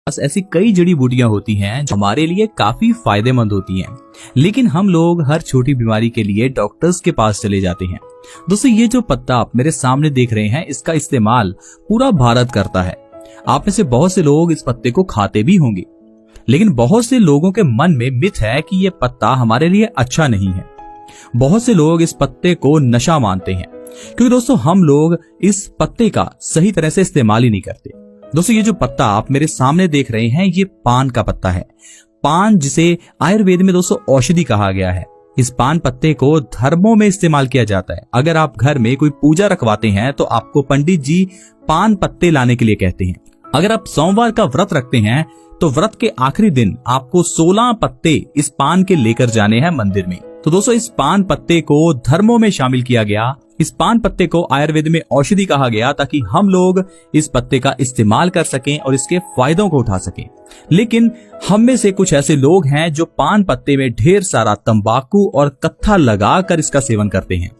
पास ऐसी कई जड़ी बूटियां होती हैं जो हमारे लिए काफी फायदेमंद होती हैं, लेकिन हम लोग हर छोटी बीमारी के लिए डॉक्टर्स के पास चले जाते हैं। दोस्तों, ये जो पत्ता आप मेरे सामने देख रहे हैं, इसका इस्तेमाल पूरा भारत करता है। आप में से बहुत से लोग इस पत्ते को खाते भी होंगे, लेकिन बहुत से लोगों के मन में मिथ है कि ये पत्ता हमारे लिए अच्छा नहीं है। बहुत से लोग इस पत्ते को नशा मानते हैं, क्योंकि दोस्तों हम लोग इस पत्ते का सही तरह से इस्तेमाल ही नहीं करते। दोस्तों, ये जो पत्ता आप मेरे सामने देख रहे हैं, ये पान का पत्ता है। पान, जिसे आयुर्वेद में दोस्तों औषधि कहा गया है, इस पान पत्ते को धर्मों में इस्तेमाल किया जाता है। अगर आप घर में कोई पूजा रखवाते हैं तो आपको पंडित जी पान पत्ते लाने के लिए कहते हैं। अगर आप सोमवार का व्रत रखते हैं तो व्रत के आखिरी दिन आपको 16 पत्ते इस पान के लेकर जाने हैं मंदिर में। तो दोस्तों, इस पान पत्ते को धर्मों में शामिल किया गया। इस पान पत्ते को आयुर्वेद में औषधि कहा गया ताकि हम लोग इस पत्ते का इस्तेमाल कर सकें और इसके फायदों को उठा सकें। लेकिन हम में से कुछ ऐसे लोग हैं जो पान पत्ते में ढेर सारा तंबाकू और कत्था लगाकर इसका सेवन करते हैं,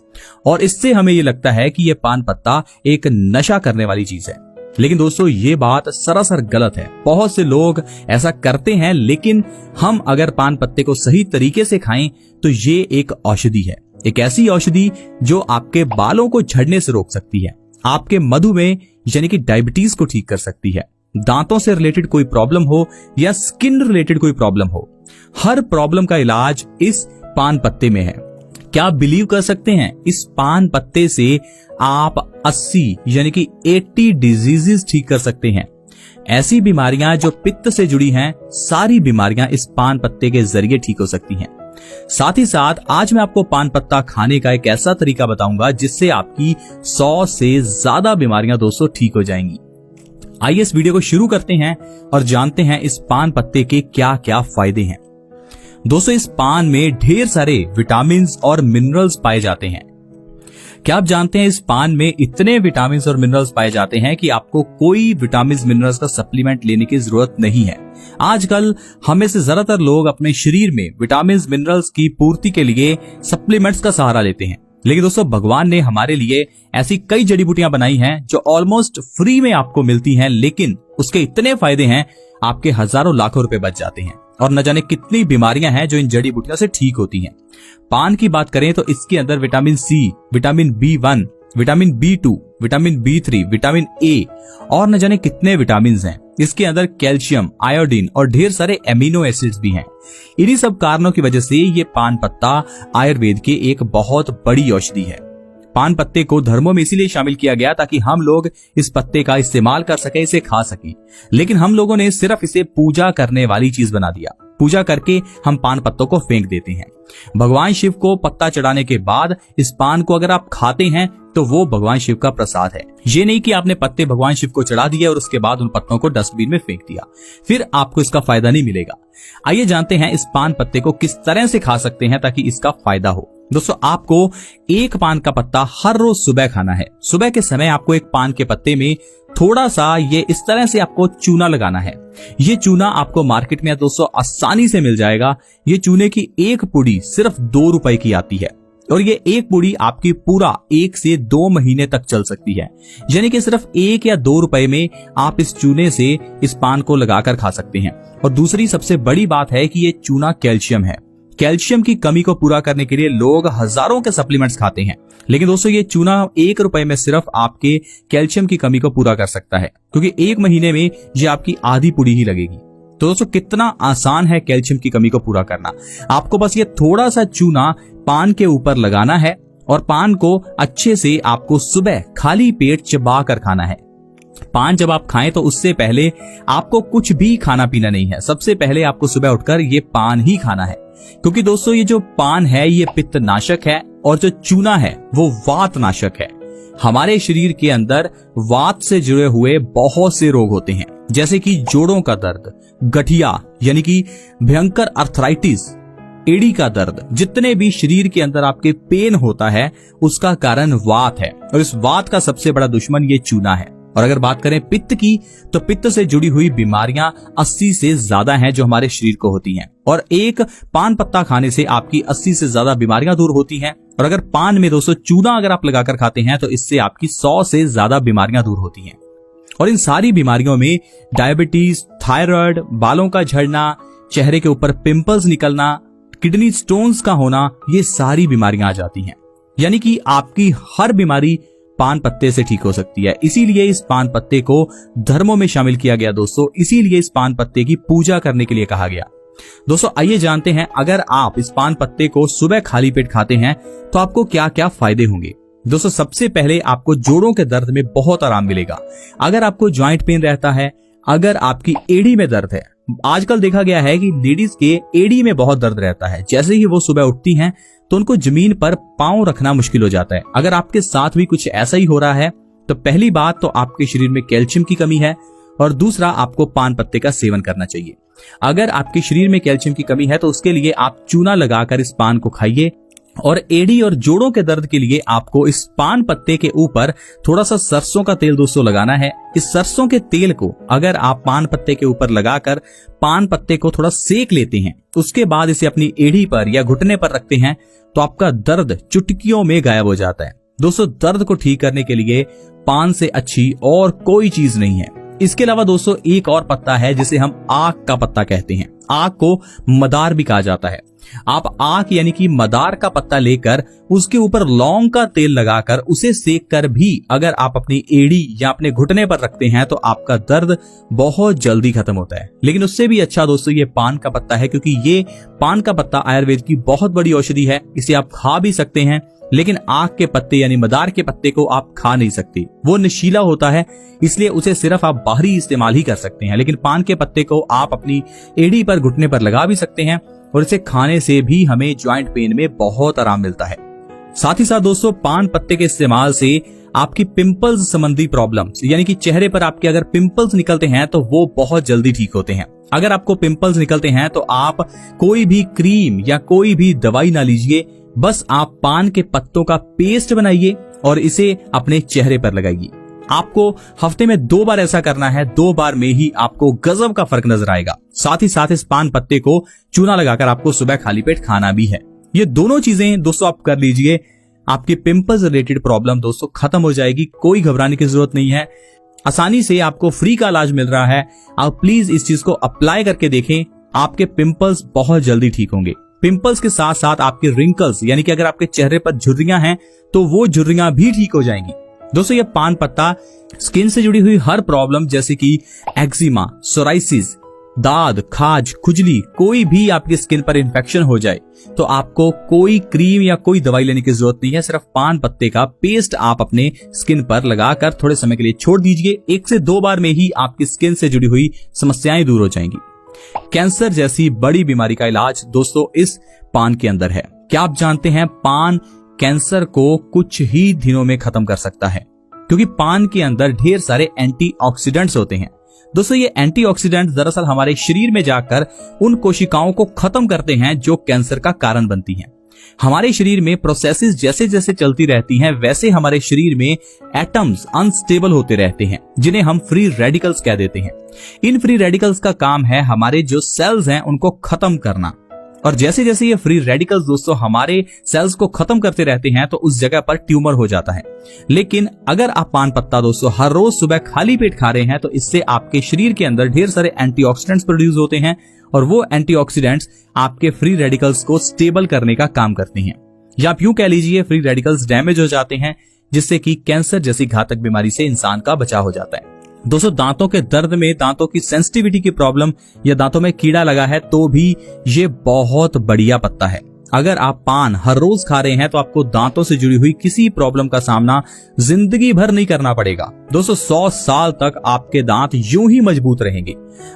और इससे हमें ये लगता है कि ये पान पत्ता एक नशा करने वाली चीज है। लेकिन दोस्तों, ये बात सरासर गलत है। बहुत से लोग ऐसा करते हैं, लेकिन हम अगर पान पत्ते को सही तरीके से खाएं तो ये एक औषधि है। एक ऐसी औषधि जो आपके बालों को झड़ने से रोक सकती है, आपके मधुमेह यानी कि डायबिटीज को ठीक कर सकती है, दांतों से रिलेटेड कोई प्रॉब्लम हो या स्किन रिलेटेड कोई प्रॉब्लम हो, हर प्रॉब्लम का इलाज इस पान पत्ते में है। क्या आप बिलीव कर सकते हैं, इस पान पत्ते से आप 80 यानी कि 80 डिजीजेस ठीक कर सकते हैं। ऐसी बीमारियां जो पित्त से जुड़ी हैं, सारी बीमारियां इस पान पत्ते के जरिए ठीक हो सकती हैं। साथ ही साथ आज मैं आपको पान पत्ता खाने का एक ऐसा तरीका बताऊंगा जिससे आपकी 100 से ज्यादा बीमारियां दोस्तों ठीक हो जाएंगी। आइए इस वीडियो को शुरू करते हैं और जानते हैं इस पान पत्ते के क्या क्या फायदे हैं। दोस्तों, इस पान में ढेर सारे विटामिन और मिनरल्स पाए जाते हैं। क्या आप जानते हैं, इस पान में इतने विटामिन और मिनरल्स पाए जाते हैं कि आपको कोई विटामिन मिनरल्स का सप्लीमेंट लेने की जरूरत नहीं है। आजकल हमें से ज्यादातर लोग अपने शरीर में विटामिन मिनरल्स की पूर्ति के लिए सप्लीमेंट्स का सहारा लेते हैं, लेकिन दोस्तों भगवान ने हमारे लिए ऐसी कई जड़ी बूटियां बनाई हैं जो ऑलमोस्ट फ्री में आपको मिलती हैं, लेकिन उसके इतने फायदे हैं, आपके हजारों लाखों रुपए बच जाते हैं और न जाने कितनी बीमारियां हैं जो इन जड़ी बूटियों से ठीक होती हैं। पान की बात करें तो इसके अंदर vitamin C, vitamin B1, vitamin B2, vitamin B3, vitamin A और न जाने कितने विटामिन हैं। इसके अंदर कैल्शियम, आयोडीन और ढेर सारे एमिनो एसिड्स भी हैं। इन्हीं सब कारणों की वजह से ये पान पत्ता आयुर्वेद की एक बहुत बड़ी औषधि है। पान पत्ते को धर्मों में इसीलिए शामिल किया गया ताकि हम लोग इस पत्ते का इस्तेमाल कर सके, इसे खा सके, लेकिन हम लोगों ने सिर्फ इसे पूजा करने वाली चीज बना दिया। पूजा करके हम पान पत्तों को फेंक देते हैं। भगवान शिव को पत्ता चढ़ाने के बाद इस पान को अगर आप खाते हैं तो वो भगवान शिव का प्रसाद है। ये नहीं कि आपने पत्ते भगवान शिव को चढ़ा दिए और उसके बाद उन पत्तों को डस्टबिन में फेंक दिया, फिर आपको इसका फायदा नहीं मिलेगा। आइए जानते हैं इस पान पत्ते को किस तरह से खा सकते हैं ताकि इसका फायदा हो। दोस्तों, आपको एक पान का पत्ता हर रोज सुबह खाना है। सुबह के समय आपको एक पान के पत्ते में थोड़ा सा ये इस तरह से आपको चूना लगाना है। ये चूना आपको मार्केट में दोस्तों आसानी से मिल जाएगा। ये चूने की एक पुड़ी सिर्फ 2 रुपए की आती है और ये एक पुड़ी आपकी पूरा 1 से 2 महीने तक चल सकती है। यानी कि सिर्फ 1 या 2 रुपए में आप इस चूने से इस पान को लगाकर खा सकते हैं। और दूसरी सबसे बड़ी बात है कि ये चूना कैल्शियम है। कैल्शियम की कमी को पूरा करने के लिए लोग हजारों के सप्लीमेंट्स खाते हैं, लेकिन दोस्तों ये चूना 1 रुपए में सिर्फ आपके कैल्शियम की कमी को पूरा कर सकता है, क्योंकि 1 महीने में ये आपकी आधी पुड़ी ही लगेगी। तो दोस्तों कितना आसान है कैल्शियम की कमी को पूरा करना। आपको बस ये थोड़ा सा चूना पान के ऊपर लगाना है और पान को अच्छे से आपको सुबह खाली पेट चबा कर खाना है। पान जब आप खाएं तो उससे पहले आपको कुछ भी खाना पीना नहीं है। सबसे पहले आपको सुबह उठकर ये पान ही खाना है, क्योंकि दोस्तों ये जो पान है ये पित्त नाशक है और जो चूना है वो वात नाशक है। हमारे शरीर के अंदर वात से जुड़े हुए बहुत से रोग होते हैं, जैसे कि जोड़ों का दर्द, गठिया यानी कि भयंकर अर्थराइटिस, एड़ी का दर्द। जितने भी शरीर के अंदर आपके पेन होता है उसका कारण वात है, और इस वात का सबसे बड़ा दुश्मन ये चूना है। और अगर बात करें पित्त की, तो पित्त से जुड़ी हुई बीमारियां 80 से ज्यादा हैं जो हमारे शरीर को होती हैं, और एक पान पत्ता खाने से आपकी 80 से ज्यादा बीमारियां दूर होती हैं। और अगर पान में दोस्तों चूना अगर आप लगाकर खाते हैं तो इससे आपकी 100 से ज्यादा बीमारियां दूर होती हैं। और इन सारी बीमारियों में डायबिटीज, थायराइड, बालों का झड़ना, चेहरे के ऊपर पिंपल्स निकलना, किडनी स्टोन्स का होना, ये सारी बीमारियां आ जाती हैं। यानी कि आपकी हर बीमारी पान पत्ते से ठीक हो सकती है। इसीलिए इस पान पत्ते को धर्मों में शामिल किया गया दोस्तों। इसीलिए इस पान पत्ते की पूजा करने के लिए कहा गया। दोस्तों आइए जानते हैं, अगर आप इस पान पत्ते को सुबह खाली पेट खाते हैं तो आपको क्या क्या फायदे होंगे। दोस्तों सबसे पहले आपको जोड़ों के दर्द में बहुत आराम मिलेगा। अगर आपको ज्वाइंट पेन रहता है, अगर आपकी एड़ी में दर्द है, आजकल देखा गया है कि लेडीज के एड़ी में बहुत दर्द रहता है। जैसे ही वो सुबह उठती हैं तो उनको जमीन पर पांव रखना मुश्किल हो जाता है। अगर आपके साथ भी कुछ ऐसा ही हो रहा है तो पहली बात तो आपके शरीर में कैल्शियम की कमी है, और दूसरा आपको पान पत्ते का सेवन करना चाहिए। अगर आपके शरीर में कैल्शियम की कमी है तो उसके लिए आप चूना लगाकर इस पान को खाइए, और एड़ी और जोड़ों के दर्द के लिए आपको इस पान पत्ते के ऊपर थोड़ा सा सरसों का तेल दोस्तों लगाना है। इस सरसों के तेल को अगर आप पान पत्ते के ऊपर लगाकर पान पत्ते को थोड़ा सेक लेते हैं, उसके बाद इसे अपनी एड़ी पर या घुटने पर रखते हैं तो आपका दर्द चुटकियों में गायब हो जाता है। दोस्तों दर्द को ठीक करने के लिए पान से अच्छी और कोई चीज नहीं है। इसके अलावा दोस्तों एक और पत्ता है जिसे हम आक का पत्ता कहते हैं। आक को मदार भी कहा जाता है। आप आक यानी कि मदार का पत्ता लेकर उसके ऊपर लौंग का तेल लगाकर उसे सेक कर भी अगर आप अपनी एड़ी या अपने घुटने पर रखते हैं तो आपका दर्द बहुत जल्दी खत्म होता है। लेकिन उससे भी अच्छा दोस्तों ये पान का पत्ता है, क्योंकि ये पान का पत्ता आयुर्वेद की बहुत बड़ी औषधि है। इसे आप खा भी सकते हैं, लेकिन आक के पत्ते यानी मदार के पत्ते को आप खा नहीं सकते। वो नशीला होता है, इसलिए उसे सिर्फ आप बाहरी इस्तेमाल ही कर सकते हैं। लेकिन पान के पत्ते को आप अपनी एड़ी पर घुटने पर लगा भी सकते हैं, और इसे खाने से भी हमें ज्वाइंट पेन में बहुत आराम मिलता है। साथ ही साथ दोस्तों पान पत्ते के इस्तेमाल से आपकी पिंपल्स संबंधी प्रॉब्लम्स, यानी कि चेहरे पर आपके अगर पिंपल्स निकलते हैं तो वो बहुत जल्दी ठीक होते हैं। अगर आपको पिंपल्स निकलते हैं तो आप कोई भी क्रीम या कोई भी दवाई ना लीजिए, बस आप पान के पत्तों का पेस्ट बनाइए और इसे अपने चेहरे पर लगाइए। आपको हफ्ते में 2 बार ऐसा करना है। 2 बार में ही आपको गजब का फर्क नजर आएगा। साथ ही साथ इस पान पत्ते को चूना लगाकर आपको सुबह खाली पेट खाना भी है। ये दोनों चीजें दोस्तों आप कर लीजिए, आपकी पिंपल्स रिलेटेड प्रॉब्लम दोस्तों खत्म हो जाएगी। कोई घबराने की जरूरत नहीं है, आसानी से आपको फ्री का इलाज मिल रहा है। आप प्लीज इस चीज को अप्लाई करके देखें, आपके पिंपल्स बहुत जल्दी ठीक होंगे। पिंपल्स के साथ साथ आपके रिंकल्स, यानी कि अगर आपके चेहरे पर झुर्रियां हैं तो वो झुर्रियां भी ठीक हो जाएंगी। दोस्तों ये पान पत्ता स्किन से जुड़ी हुई हर प्रॉब्लम जैसे कि एक्जिमा, सोराइसिस, दाद, खाज, खुजली, कोई भी आपकी स्किन पर इंफेक्शन हो जाए तो आपको कोई क्रीम या कोई दवाई लेने की जरूरत नहीं है। सिर्फ पान पत्ते का पेस्ट आप अपने स्किन पर लगाकर थोड़े समय के लिए छोड़ दीजिए। 1 से 2 बार में ही आपकी स्किन से जुड़ी हुई समस्याएं दूर हो जाएंगी। कैंसर जैसी बड़ी बीमारी का इलाज दोस्तों इस पान के अंदर है। क्या आप जानते हैं पान कैंसर को कुछ ही दिनों में खत्म कर सकता है, क्योंकि पान के अंदर ढेर सारे एंटीऑक्सीडेंट्स होते हैं। दोस्तों ये एंटीऑक्सीडेंट्स दरअसल हमारे शरीर में जाकर उन कोशिकाओं को खत्म करते हैं जो कैंसर का कारण बनती हैं। हमारे शरीर में प्रोसेसेस जैसे जैसे चलती रहती हैं, वैसे हमारे शरीर में एटम्स अनस्टेबल होते रहते हैं, जिन्हें हम फ्री रेडिकल्स कह देते हैं। इन फ्री रेडिकल्स का काम है हमारे जो सेल्स हैं उनको खत्म करना, और जैसे जैसे ये फ्री रेडिकल्स दोस्तों हमारे सेल्स को खत्म करते रहते हैं तो उस जगह पर ट्यूमर हो जाता है। लेकिन अगर आप पान पत्ता दोस्तों हर रोज सुबह खाली पेट खा रहे हैं तो इससे आपके शरीर के अंदर ढेर सारे एंटीऑक्सीडेंट्स प्रोड्यूस होते हैं, और वो एंटीऑक्सीडेंट्स आपके फ्री रेडिकल्स को स्टेबल करने का काम करते हैं। या आप यूं कह लीजिए फ्री रेडिकल्स डैमेज हो जाते हैं, जिससे कि कैंसर जैसी घातक बीमारी से इंसान का बचाव हो जाता है। दोस्तों दांतों के दर्द में, दांतों की सेंसिटिविटी की प्रॉब्लम या दांतों में कीड़ा लगा है तो भी ये बहुत बढ़िया पत्ता है। अगर आप पान हर रोज खा रहे हैं तो आपको दांतों से जुड़ी हुई किसी प्रॉब्लम का सामना जिंदगी भर नहीं करना पड़ेगा। दोस्तों 100 साल तक आपके दांत यूं ही मजबूत रहेंगे।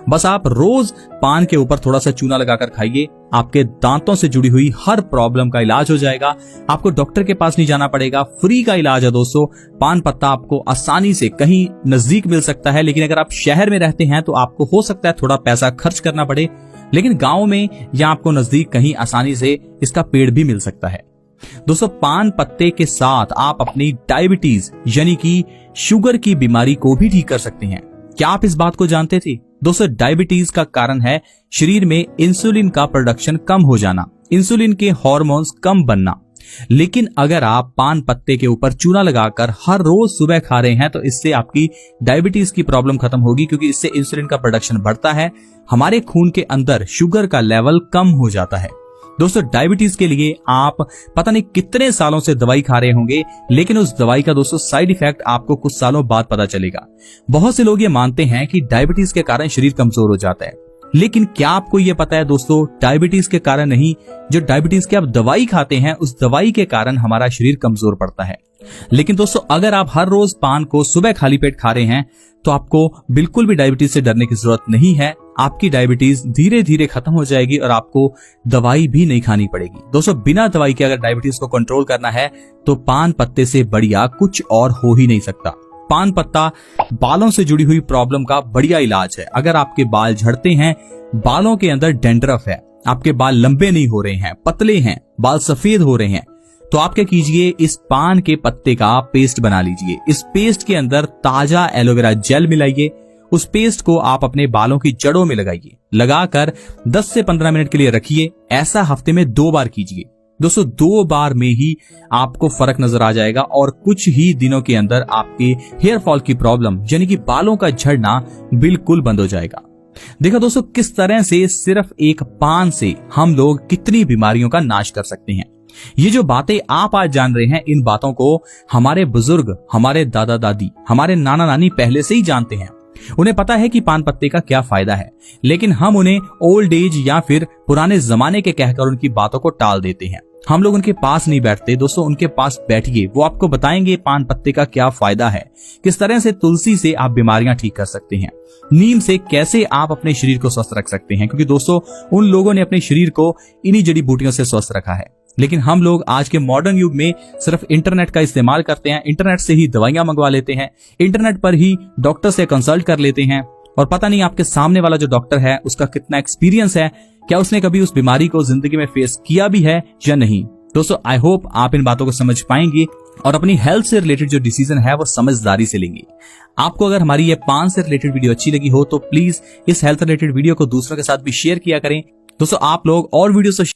बस आप रोज पान के ऊपर थोड़ा सा चूना लगाकर खाइए, आपके दांतों से जुड़ी हुई हर प्रॉब्लम का इलाज हो जाएगा। आपको डॉक्टर के पास नहीं जाना पड़ेगा, फ्री का इलाज है दोस्तों। पान पत्ता आपको आसानी से कहीं नजदीक मिल सकता है, लेकिन अगर आप शहर में रहते हैं तो आपको हो सकता है थोड़ा पैसा खर्च करना पड़े, लेकिन गांव में या आपको नजदीक कहीं आसानी से इसका पेड़ भी मिल सकता है। दोस्तों पान पत्ते के साथ आप अपनी डायबिटीज यानी कि शुगर की बीमारी को भी ठीक कर सकते हैं। क्या आप इस बात को जानते थे? दोस्तों डायबिटीज का कारण है शरीर में इंसुलिन का प्रोडक्शन कम हो जाना, इंसुलिन के हार्मोन्स कम बनना। लेकिन अगर आप पान पत्ते के ऊपर चूना लगाकर हर रोज सुबह खा रहे हैं तो इससे आपकी डायबिटीज की प्रॉब्लम खत्म होगी, क्योंकि इससे इंसुलिन का प्रोडक्शन बढ़ता है, हमारे खून के अंदर शुगर का लेवल कम हो जाता है। दोस्तों, डायबिटीज के लिए आप पता नहीं कितने सालों से दवाई खा रहे होंगे, लेकिन उस दवाई का दोस्तों साइड इफेक्ट आपको कुछ सालों बाद पता चलेगा। बहुत से लोग ये मानते हैं कि डायबिटीज के कारण शरीर कमजोर हो जाता है, लेकिन क्या आपको ये पता है दोस्तों, डायबिटीज के कारण नहीं, जो डायबिटीज की आप दवाई खाते हैं उस दवाई के कारण हमारा शरीर कमजोर पड़ता है। लेकिन दोस्तों, अगर आप हर रोज पान को सुबह खाली पेट खा रहे हैं तो आपको बिल्कुल भी डायबिटीज से डरने की जरूरत नहीं है। आपकी डायबिटीज धीरे धीरे खत्म हो जाएगी और आपको दवाई भी नहीं खानी पड़ेगी। दोस्तों, बिना दवाई के अगर डायबिटीज को कंट्रोल करना है तो पान पत्ते से बढ़िया कुछ और हो ही नहीं सकता। पान पत्ता बालों से जुड़ी हुई प्रॉब्लम का बढ़िया इलाज है। अगर आपके बाल झड़ते हैं, बालों के अंदर डेंड्रफ है, आपके बाल लंबे नहीं हो रहे हैं, पतले हैं, बाल सफेद हो रहे हैं, तो आप क्या कीजिए, इस पान के पत्ते का पेस्ट बना लीजिए। इस पेस्ट के अंदर ताजा एलोवेरा जेल मिलाइए। उस पेस्ट को आप अपने बालों की जड़ों में लगाइए। लगाकर 10 से 15 मिनट के लिए रखिए। ऐसा हफ्ते में 2 बार कीजिए। दोस्तों, 2 बार में ही आपको फर्क नजर आ जाएगा और कुछ ही दिनों के अंदर आपके हेयर फॉल की प्रॉब्लम यानी कि बालों का झड़ना बिल्कुल बंद हो जाएगा। देखो दोस्तों, किस तरह से सिर्फ एक पान से हम लोग कितनी बीमारियों का नाश कर सकते हैं। ये जो बातें आप आज जान रहे हैं, इन बातों को हमारे बुजुर्ग, हमारे दादा दादी, हमारे नाना नानी पहले से ही जानते हैं। उन्हें पता है कि पान पत्ते का क्या फायदा है, लेकिन हम उन्हें ओल्ड एज या फिर पुराने जमाने के कहकर उनकी बातों को टाल देते हैं। हम लोग उनके पास नहीं बैठते। दोस्तों, उनके पास बैठिए, वो आपको बताएंगे पान पत्ते का क्या फायदा है, किस तरह से तुलसी से आप बीमारियां ठीक कर सकते हैं, नीम से कैसे आप अपने शरीर को स्वस्थ रख सकते हैं, क्योंकि दोस्तों उन लोगों ने अपने शरीर को इन्हीं जड़ी बूटियों से स्वस्थ रखा है। लेकिन हम लोग आज के मॉडर्न युग में सिर्फ इंटरनेट का इस्तेमाल करते हैं, इंटरनेट से ही दवाइयां मंगवा लेते हैं, इंटरनेट पर ही डॉक्टर से कंसल्ट कर लेते हैं, और पता नहीं आपके सामने वाला जो डॉक्टर है उसका कितना एक्सपीरियंस है, क्या उसने कभी उस बीमारी को जिंदगी में फेस किया भी है या नहीं। दोस्तों, आई होप आप इन बातों को समझ पाएंगे और अपनी हेल्थ से रिलेटेड जो डिसीजन है वो समझदारी से लेंगे। आपको अगर हमारी ये पान से रिलेटेड वीडियो अच्छी लगी हो तो प्लीज इस हेल्थ रिलेटेड वीडियो को दूसरों के साथ भी शेयर किया करें। दोस्तों, आप लोग और वीडियो